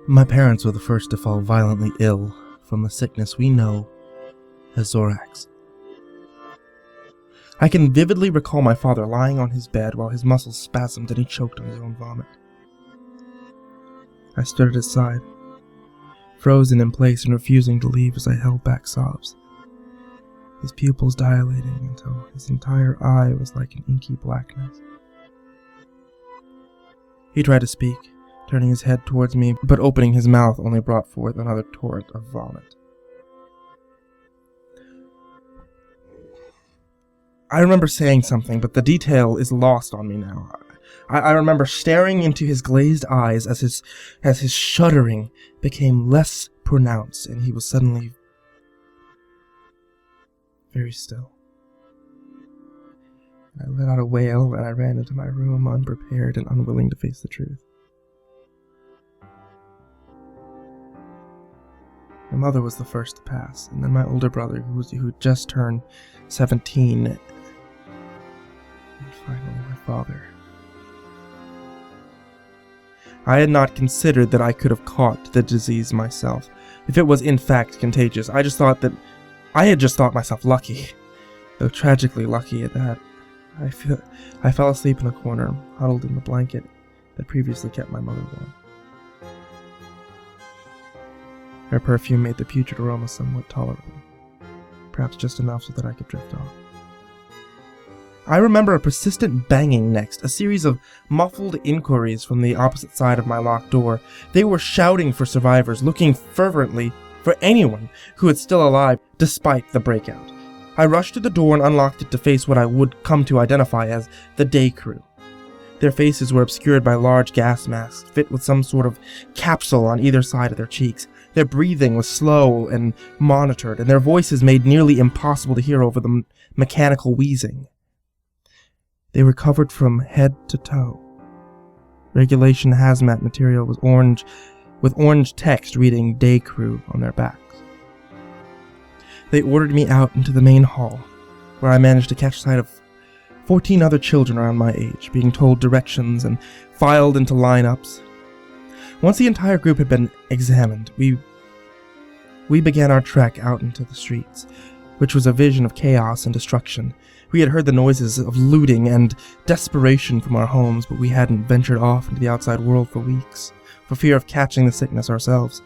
My parents were the first to fall violently ill from the sickness we know as XoRaX. I can vividly recall my father lying on his bed while his muscles spasmed and he choked on his own vomit. I stood at his side, frozen in place and refusing to leave as I held back sobs, his pupils dilating until his entire eye was like an inky blackness. He tried to speak, turning his head towards me, but opening his mouth only brought forth another torrent of vomit. I remember saying something, but the detail is lost on me now. I remember staring into his glazed eyes as his shuddering became less pronounced, and he was suddenly very still. I let out a wail, and I ran into my room unprepared and unwilling to face the truth. My mother was the first to pass, and then my older brother, who had just turned 17, and finally my father. I had not considered that I could have caught the disease myself, if it was in fact contagious. I had just thought myself lucky, though tragically lucky at that. I fell asleep in a corner, huddled in the blanket that previously kept my mother warm. Her perfume made the putrid aroma somewhat tolerable, perhaps just enough so that I could drift off. I remember a persistent banging next, a series of muffled inquiries from the opposite side of my locked door. They were shouting for survivors, looking fervently for anyone who was still alive despite the breakout. I rushed to the door and unlocked it to face what I would come to identify as the day crew. Their faces were obscured by large gas masks, fit with some sort of capsule on either side of their cheeks. Their breathing was slow and monitored, and their voices made nearly impossible to hear over the mechanical wheezing. They were covered from head to toe. Regulation hazmat material was orange, with orange text reading "Day Crew" on their backs. They ordered me out into the main hall, where I managed to catch sight of 14 other children around my age, being told directions and filed into lineups. Once the entire group had been examined, we began our trek out into the streets, which was a vision of chaos and destruction. We had heard the noises of looting and desperation from our homes, but we hadn't ventured off into the outside world for weeks, for fear of catching the sickness ourselves.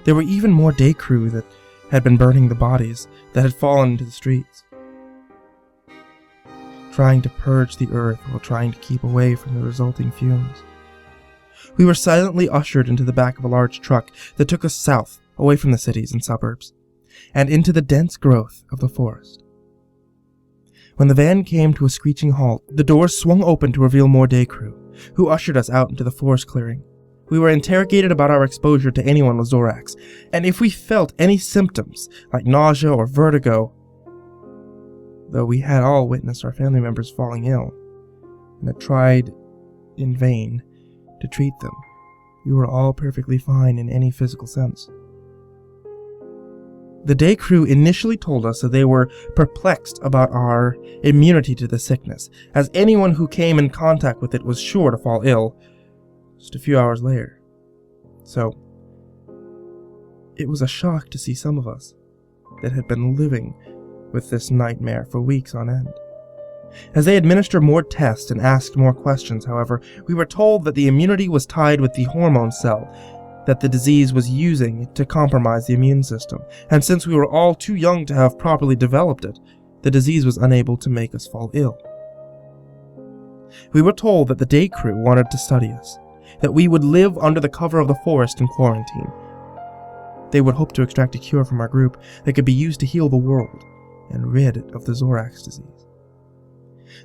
There were even more day crew that had been burning the bodies that had fallen into the streets, trying to purge the earth while trying to keep away from the resulting fumes. We were silently ushered into the back of a large truck that took us south, away from the cities and suburbs, and into the dense growth of the forest. When the van came to a screeching halt, the doors swung open to reveal more day crew, who ushered us out into the forest clearing. We were interrogated about our exposure to anyone with XoRaX, and if we felt any symptoms, like nausea or vertigo, though we had all witnessed our family members falling ill, and had tried in vain to treat them. We were all perfectly fine in any physical sense. The day crew initially told us that they were perplexed about our immunity to the sickness, as anyone who came in contact with it was sure to fall ill just a few hours later. So, it was a shock to see some of us that had been living with this nightmare for weeks on end. As they administered more tests and asked more questions, however, we were told that the immunity was tied with the hormone cell that the disease was using to compromise the immune system, and since we were all too young to have properly developed it, the disease was unable to make us fall ill. We were told that the day crew wanted to study us, that we would live under the cover of the forest in quarantine. They would hope to extract a cure from our group that could be used to heal the world and rid it of the XoRaX disease.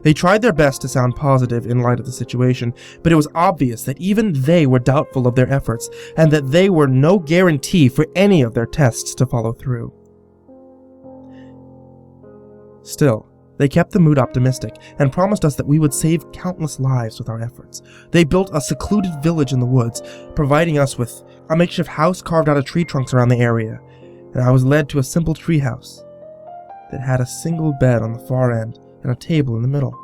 They tried their best to sound positive in light of the situation, but it was obvious that even they were doubtful of their efforts, and that they were no guarantee for any of their tests to follow through. Still, they kept the mood optimistic, and promised us that we would save countless lives with our efforts. They built a secluded village in the woods, providing us with a makeshift house carved out of tree trunks around the area, and I was led to a simple tree house that had a single bed on the far end and a table in the middle.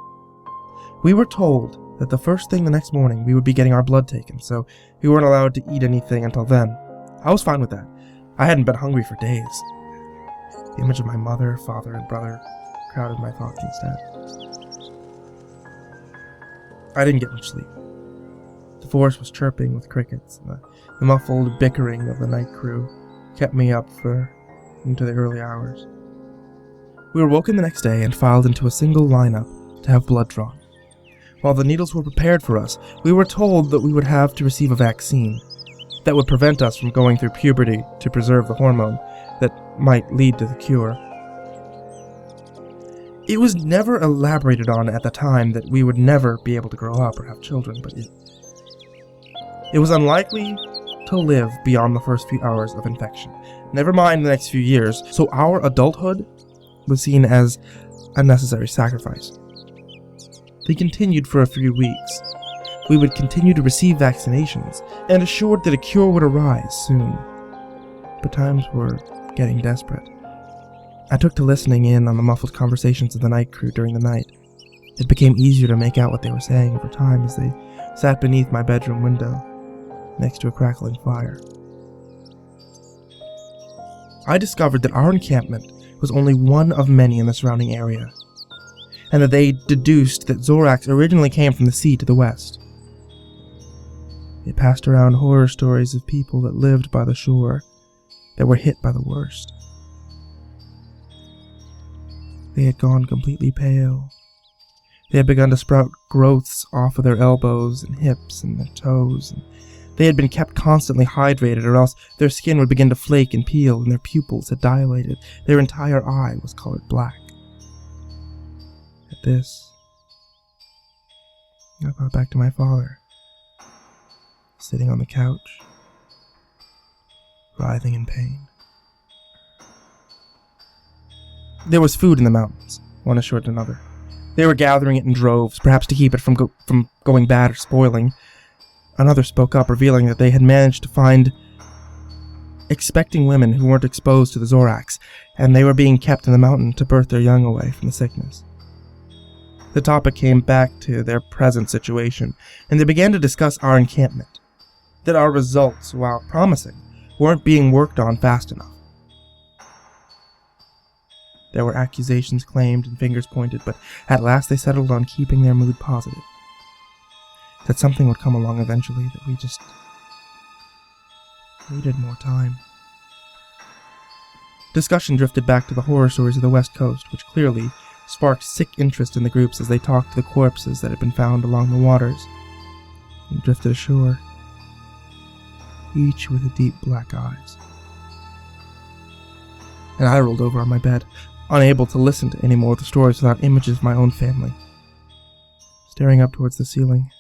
We were told that the first thing the next morning we would be getting our blood taken, so we weren't allowed to eat anything until then. I was fine with that. I hadn't been hungry for days. The image of my mother, father, and brother crowded my thoughts instead. I didn't get much sleep. The forest was chirping with crickets, and the muffled bickering of the night crew kept me up into the early hours. We were woken the next day and filed into a single lineup to have blood drawn. While the needles were prepared for us, we were told that we would have to receive a vaccine that would prevent us from going through puberty to preserve the hormone that might lead to the cure. It was never elaborated on at the time that we would never be able to grow up or have children, but it was unlikely to live beyond the first few hours of infection, never mind the next few years, so our adulthood was seen as a necessary sacrifice. They continued for a few weeks. We would continue to receive vaccinations, and assured that a cure would arise soon. But times were getting desperate. I took to listening in on the muffled conversations of the night crew during the night. It became easier to make out what they were saying over time as they sat beneath my bedroom window, next to a crackling fire. I discovered that our encampment was only one of many in the surrounding area, and that they deduced that XoRaX originally came from the sea to the west. They passed around horror stories of people that lived by the shore that were hit by the worst. They had gone completely pale. They had begun to sprout growths off of their elbows and hips and their toes, and they had been kept constantly hydrated, or else their skin would begin to flake and peel, and their pupils had dilated. Their entire eye was colored black. At this, I thought back to my father, sitting on the couch, writhing in pain. There was food in the mountains, one assured another. They were gathering it in droves, perhaps to keep it from going bad or spoiling. Another spoke up, revealing that they had managed to find expecting women who weren't exposed to the XoRaX, and they were being kept in the mountain to birth their young away from the sickness. The topic came back to their present situation, and they began to discuss our encampment, that our results, while promising, weren't being worked on fast enough. There were accusations claimed and fingers pointed, but at last they settled on keeping their mood positive. That something would come along eventually, that we just needed more time. Discussion drifted back to the horror stories of the West Coast, which clearly sparked sick interest in the groups as they talked to the corpses that had been found along the waters and drifted ashore, each with deep black eyes. And I rolled over on my bed, unable to listen to any more of the stories without images of my own family. Staring up towards the ceiling,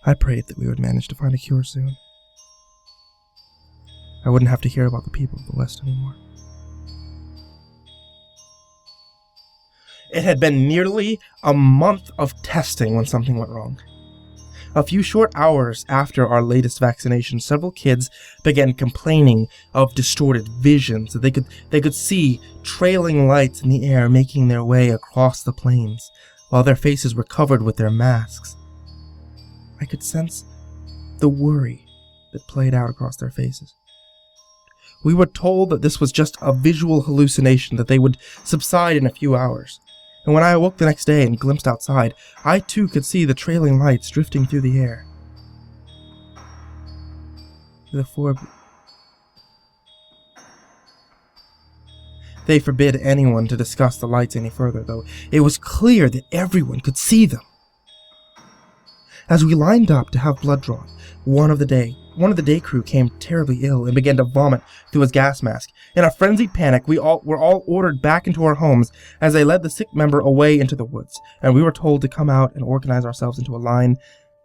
I prayed that we would manage to find a cure soon. I wouldn't have to hear about the people of the West anymore. It had been nearly a month of testing when something went wrong. A few short hours after our latest vaccination, several kids began complaining of distorted visions, that they could see trailing lights in the air making their way across the plains, while their faces were covered with their masks. I could sense the worry that played out across their faces. We were told that this was just a visual hallucination, that they would subside in a few hours. And when I awoke the next day and glimpsed outside, I too could see the trailing lights drifting through the air. They forbid anyone to discuss the lights any further, though it was clear that everyone could see them. As we lined up to have blood drawn, one of the day crew came terribly ill and began to vomit through his gas mask. In a frenzied panic, we were all ordered back into our homes as they led the sick member away into the woods, and we were told to come out and organize ourselves into a line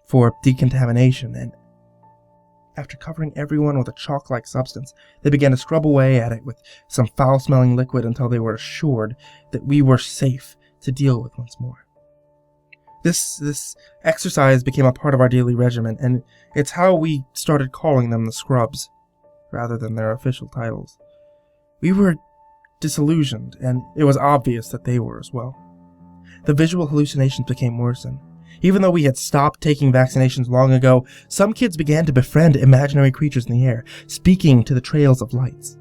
for decontamination. And after covering everyone with a chalk-like substance, they began to scrub away at it with some foul-smelling liquid until they were assured that we were safe to deal with once more. This exercise became a part of our daily regimen, and it's how we started calling them the Scrubs, rather than their official titles. We were disillusioned, and it was obvious that they were as well. the visual hallucinations became worse, and even though we had stopped taking vaccinations long ago, some kids began to befriend imaginary creatures in the air, speaking to the trails of lights.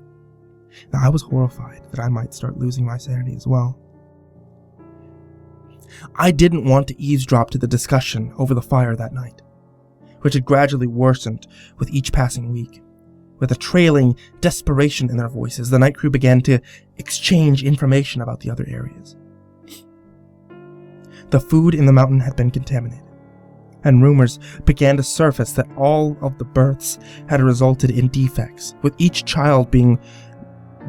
Now, I was horrified that I might start losing my sanity as well. I didn't want to eavesdrop to the discussion over the fire that night, which had gradually worsened with each passing week. With a trailing desperation in their voices, the night crew began to exchange information about the other areas. The food in the mountain had been contaminated, and rumors began to surface that all of the births had resulted in defects, with each child being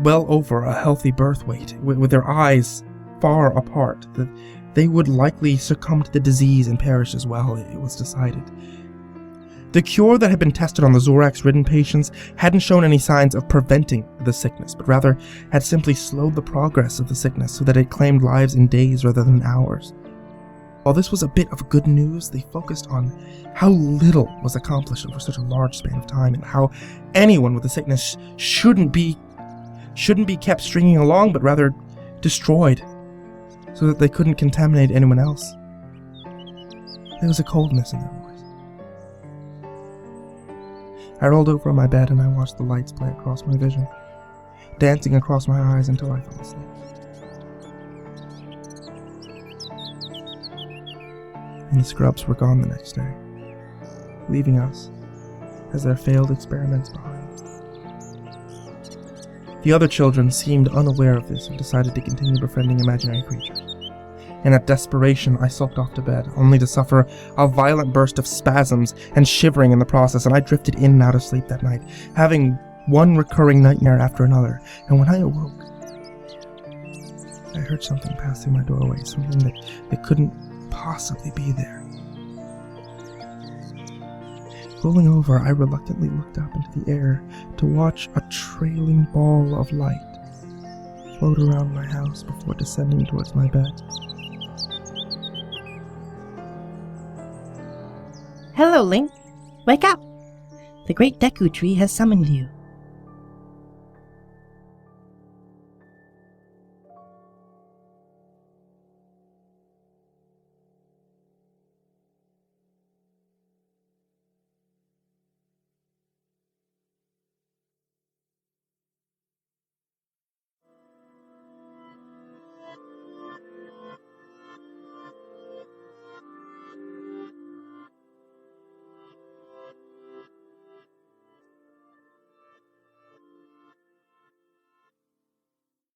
well over a healthy birth weight, with their eyes far apart, that they would likely succumb to the disease and perish as well, it was decided. The cure that had been tested on the XoRaX-ridden patients hadn't shown any signs of preventing the sickness, but rather had simply slowed the progress of the sickness so that it claimed lives in days rather than hours. While this was a bit of good news, they focused on how little was accomplished over such a large span of time, and how anyone with the sickness shouldn't be kept stringing along, but rather destroyed, so that they couldn't contaminate anyone else. There was a coldness in their voice. I rolled over on my bed and I watched the lights play across my vision, dancing across my eyes until I fell asleep. And the scrubs were gone the next day, leaving us as their failed experiments behind. The other children seemed unaware of this and decided to continue befriending imaginary creatures. In a desperation, I sulked off to bed, only to suffer a violent burst of spasms and shivering in the process, and I drifted in and out of sleep that night, having one recurring nightmare after another. And when I awoke, I heard something pass through my doorway, something that couldn't possibly be there. Rolling over, I reluctantly looked up into the air to watch a trailing ball of light float around my house before descending towards my bed. Hello, Link. Wake up! The great Deku tree has summoned you.